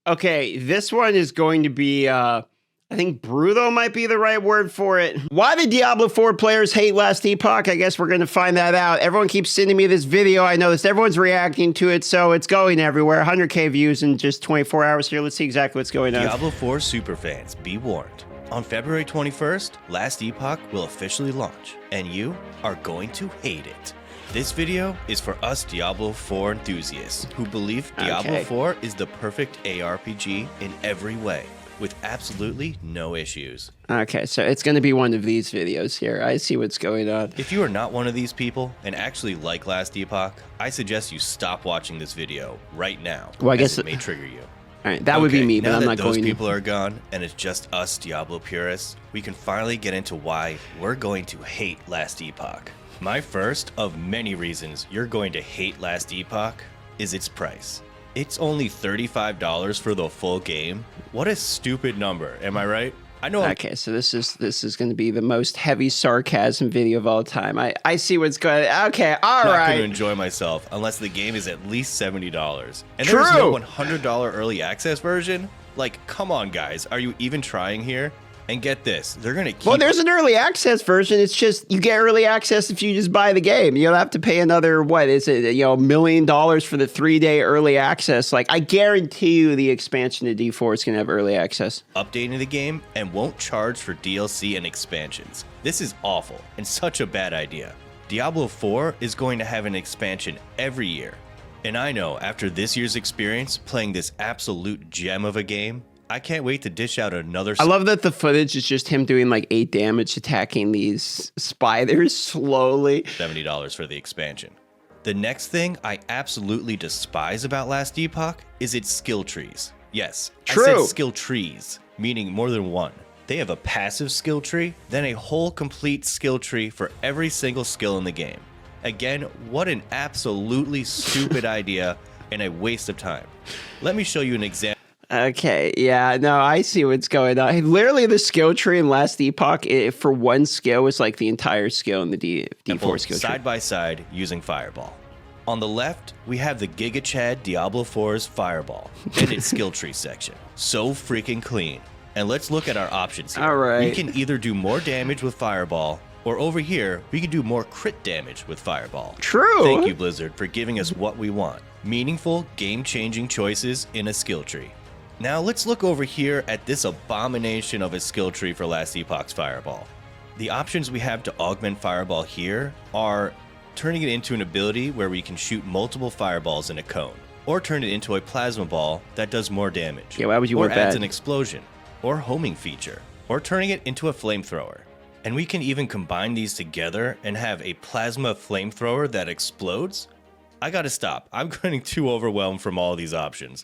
Okay, this one is going to be, I think brutal might be the right word for it. Why the Diablo 4 players hate Last Epoch? I guess we're going to find that out. Everyone keeps sending me this video. I noticed everyone's reacting to it, so it's going everywhere. 100K views in just 24 hours here. Let's see exactly what's going on. Diablo 4 superfans, be warned. On February 21st, Last Epoch will officially launch, and you are going to hate it. This video is for us Diablo 4 enthusiasts who believe Diablo 4 is the perfect ARPG in every way, with absolutely no issues. Okay, so it's going to be one of these videos here. I see what's going on. If you are not one of these people and actually like Last Epoch, I suggest you stop watching this video right now. Well, I guess it may trigger you. All right, that would be me, but I'm not going to. Now that those people are gone and it's just us Diablo purists, we can finally get into why we're going to hate Last Epoch. My first of many reasons you're going to hate Last Epoch is its price. It's only $35 for the full game. What a stupid number, am I right? I know. Okay, so this is going to be the most heavy sarcasm video of all time. I see what's going on. Okay, all right. I'm not going to enjoy myself unless the game is at least $70. And True. There's no $100 early access version? Like, come on, guys. Are you even trying here? And get this, they're going to keep... Well, there's an early access version. It's just, you get early access if you just buy the game. You don't have to pay another, what is it, $1 million for the 3-day early access. Like, I guarantee you the expansion to D4 is going to have early access. Updating the game and won't charge for DLC and expansions. This is awful and such a bad idea. Diablo 4 is going to have an expansion every year. And I know, after this year's experience playing this absolute gem of a game, I can't wait to dish out another... I love that the footage is just him doing like 8 damage attacking these spiders slowly. $70 for the expansion. The next thing I absolutely despise about Last Epoch is its skill trees. Yes, True. I said skill trees, meaning more than one. They have a passive skill tree, then a whole complete skill tree for every single skill in the game. Again, what an absolutely stupid idea and a waste of time. Let me show you an example. Okay, yeah, no, I see what's going on. Literally, the skill tree in Last Epoch, for one skill, is like the entire skill in the D4 skill tree. Side by side using Fireball. On the left, we have the Giga Chad Diablo 4's Fireball and its skill tree section. So freaking clean. And let's look at our options here. All right. We can either do more damage with Fireball, or over here, we can do more crit damage with Fireball. True. Thank you, Blizzard, for giving us what we want. Meaningful, game-changing choices in a skill tree. Now let's look over here at this abomination of a skill tree for Last Epoch's Fireball. The options we have to augment Fireball here are turning it into an ability where we can shoot multiple fireballs in a cone, or turn it into a plasma ball that does more damage. Yeah, why would you want that? Or adds an explosion, or homing feature, or turning it into a flamethrower. And we can even combine these together and have a plasma flamethrower that explodes? I gotta stop. I'm getting too overwhelmed from all these options.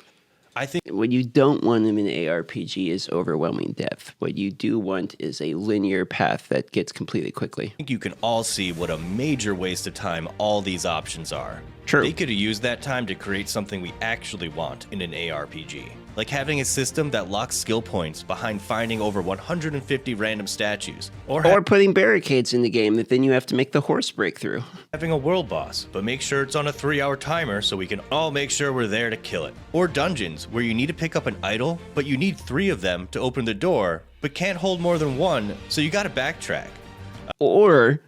I think what you don't want in an ARPG is overwhelming depth. What you do want is a linear path that gets completed quickly. I think you can all see what a major waste of time all these options are. True. They could have used that time to create something we actually want in an ARPG. Like having a system that locks skill points behind finding over 150 random statues. Or putting barricades in the game that then you have to make the horse break through. Having a world boss, but make sure it's on a 3-hour timer so we can all make sure we're there to kill it. Or dungeons, where you need to pick up an idol, but you need 3 of them to open the door, but can't hold more than 1, so you gotta backtrack. Or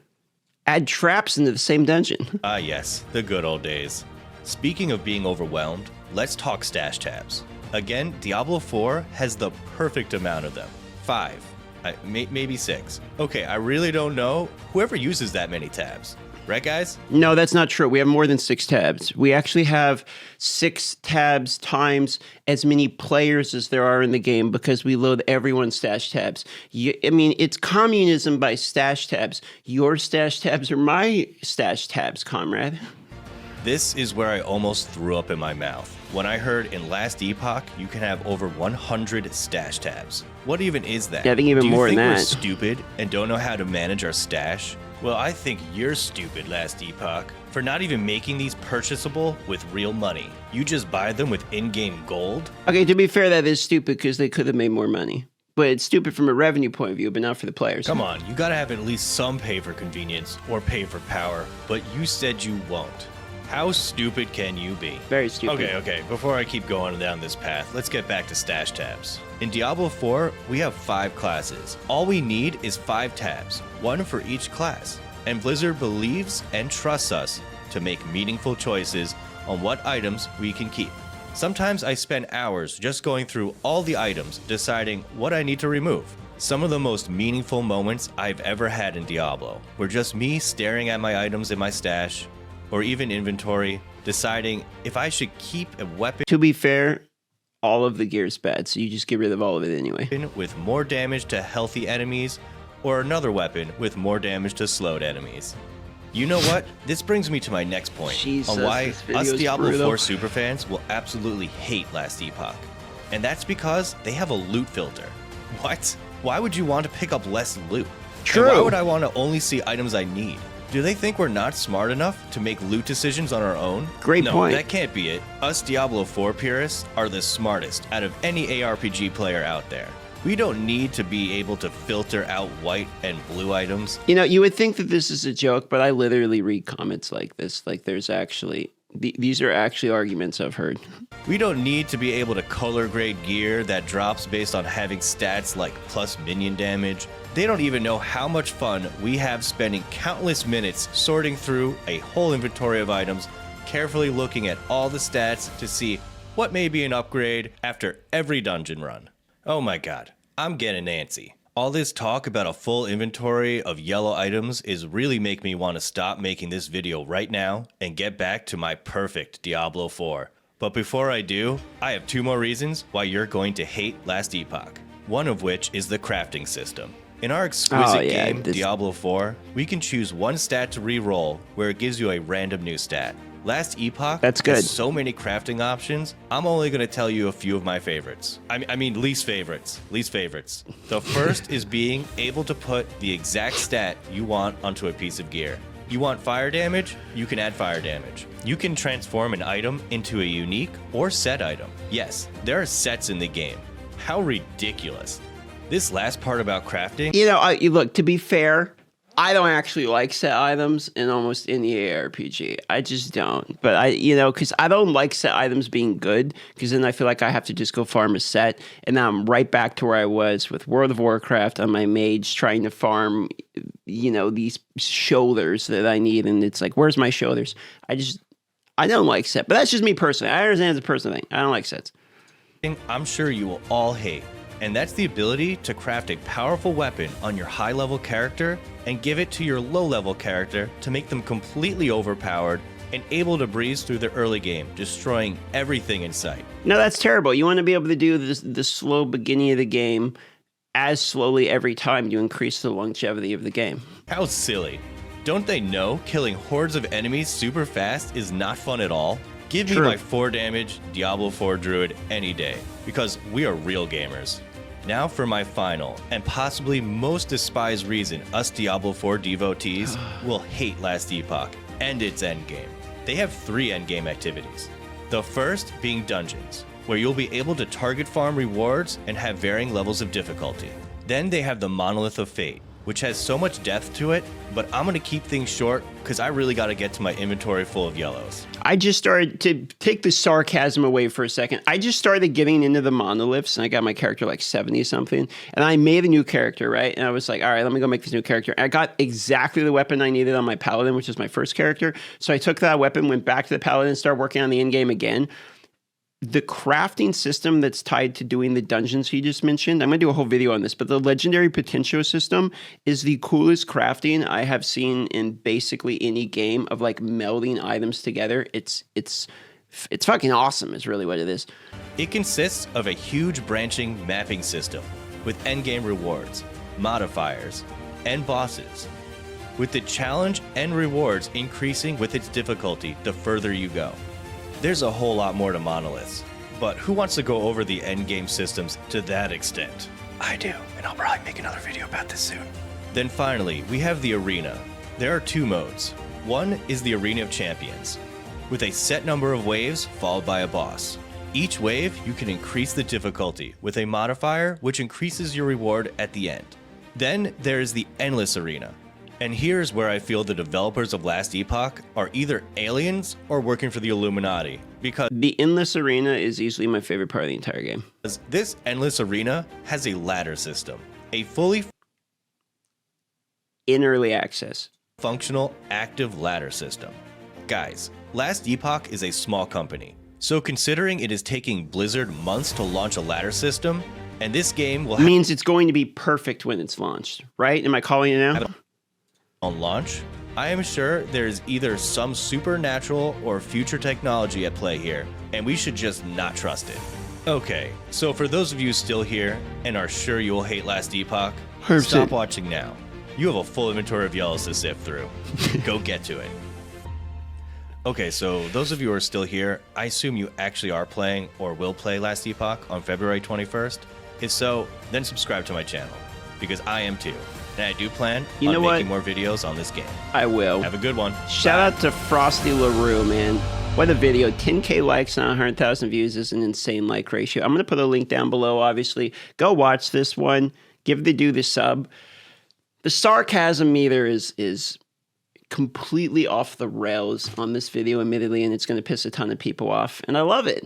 add traps into the same dungeon. Ah yes, the good old days. Speaking of being overwhelmed, let's talk stash tabs. Again, Diablo 4 has the perfect amount of them. 5, maybe 6. Okay, I really don't know. Whoever uses that many tabs. Right, guys? No, that's not true. We have more than 6 tabs. We actually have 6 tabs times as many players as there are in the game because we load everyone's stash tabs. I mean, it's communism by stash tabs. Your stash tabs are my stash tabs, comrade. This is where I almost threw up in my mouth when I heard in Last Epoch you can have over 100 stash tabs. What even is that? Yeah, I think even more than that. Do you think we're stupid and don't know how to manage our stash? Well, I think you're stupid, Last Epoch, for not even making these purchasable with real money. You just buy them with in-game gold? Okay, to be fair, that is stupid because they could have made more money. But it's stupid from a revenue point of view, but not for the players. Come on, you gotta have at least some pay for convenience or pay for power, but you said you won't. How stupid can you be? Very stupid. Okay. Before I keep going down this path, let's get back to stash tabs. In Diablo 4, we have 5 classes. All we need is 5 tabs, 1 for each class. And Blizzard believes and trusts us to make meaningful choices on what items we can keep. Sometimes I spend hours just going through all the items, deciding what I need to remove. Some of the most meaningful moments I've ever had in Diablo were just me staring at my items in my stash, or even inventory, deciding if I should keep a weapon To be fair, all of the gear's bad, so you just get rid of all of it anyway. with more damage to healthy enemies, or another weapon with more damage to slowed enemies. You know what? This brings me to my next point Jesus, on why this video us is Diablo brutal. 4 superfans will absolutely hate Last Epoch. And that's because they have a loot filter. What? Why would you want to pick up less loot? True. And why would I want to only see items I need? Do they think we're not smart enough to make loot decisions on our own? Great no, point. That can't be it. Us Diablo 4 purists are the smartest out of any ARPG player out there. We don't need to be able to filter out white and blue items. You know, you would think that this is a joke, but I literally read comments like this. Like, there's actually, these are actually arguments I've heard. We don't need to be able to color grade gear that drops based on having stats like plus minion damage. They don't even know how much fun we have spending countless minutes sorting through a whole inventory of items, carefully looking at all the stats to see what may be an upgrade after every dungeon run. Oh my god, I'm getting antsy. All this talk about a full inventory of yellow items is really making me want to stop making this video right now and get back to my perfect Diablo 4. But before I do, I have 2 more reasons why you're going to hate Last Epoch. One of which is the crafting system. In our exquisite game, Diablo 4, we can choose one stat to re-roll where it gives you a random new stat. Last Epoch has so many crafting options, I'm only going to tell you a few of my favorites. I mean least favorites. The first is being able to put the exact stat you want onto a piece of gear. You want fire damage? You can add fire damage. You can transform an item into a unique or set item. Yes, there are sets in the game. How ridiculous. This last part about crafting... You know, look, to be fair, I don't actually like set items in almost any ARPG. I just don't. But because I don't like set items being good, because then I feel like I have to just go farm a set, and now I'm right back to where I was with World of Warcraft on my mage trying to farm, these shoulders that I need, and it's like, where's my shoulders? I don't like set, but that's just me personally. I understand it's a personal thing. I don't like sets. I'm sure you will all hate, and that's the ability to craft a powerful weapon on your high-level character and give it to your low-level character to make them completely overpowered and able to breeze through the early game, destroying everything in sight. No, that's terrible. You want to be able to do the slow beginning of the game as slowly every time to increase the longevity of the game. How silly. Don't they know killing hordes of enemies super fast is not fun at all? Give me my 4 damage Diablo 4 Druid any day, because we are real gamers. Now for my final, and possibly most despised reason us Diablo 4 devotees will hate Last Epoch and its endgame. They have 3 endgame activities. The first being dungeons, where you'll be able to target farm rewards and have varying levels of difficulty. Then they have the Monolith of Fate, which has so much depth to it, but I'm gonna keep things short because I really gotta get to my inventory full of yellows. I just started to take the sarcasm away for a second. I just started getting into the monoliths, and I got my character like 70 something, and I made a new character, right? And I was like, all right, let me go make this new character. And I got exactly the weapon I needed on my paladin, which is my first character. So I took that weapon, went back to the paladin, and started working on the in-game again. The crafting system that's tied to doing the dungeons he just mentioned, I'm going to do a whole video on this, but the legendary potential system is the coolest crafting I have seen in basically any game of like melding items together. It's fucking awesome is really what it is. It consists of a huge branching mapping system with endgame rewards, modifiers, and bosses, with the challenge and rewards increasing with its difficulty the further you go. There's a whole lot more to monoliths, but who wants to go over the endgame systems to that extent? I do, and I'll probably make another video about this soon. Then finally, we have the arena. There are 2 modes. One is the Arena of Champions, with a set number of waves followed by a boss. Each wave, you can increase the difficulty with a modifier which increases your reward at the end. Then there is the Endless Arena. And here's where I feel the developers of Last Epoch are either aliens or working for the Illuminati, because The endless arena is easily my favorite part of the entire game. this endless arena has a ladder system, a fully In early access. functional active ladder system. Guys, Last Epoch is a small company, so considering it is taking Blizzard months to launch a ladder system, and this game will Means it's going to be perfect when it's launched, right? Am I calling it now? on launch, I am sure there is either some supernatural or future technology at play here, and we should just not trust it. Okay, so for those of you still here and are sure you will hate Last Epoch, 100%. stop watching now. You have a full inventory of yellows to sift through. Go get to it. Okay, so those of you who are still here, I assume you actually are playing or will play Last Epoch on February 21st. If so, then subscribe to my channel, because I am too. And I do plan You know on what? making more videos on this game. I will. Have a good one. Shout out to Frosty LaRue, man. What a video. 10K likes and 100,000 views is an insane like ratio. I'm going to put a link down below, obviously. Go watch this one. Give the dude a sub. The sarcasm meter is completely off the rails on this video, admittedly, and it's going to piss a ton of people off. And I love it.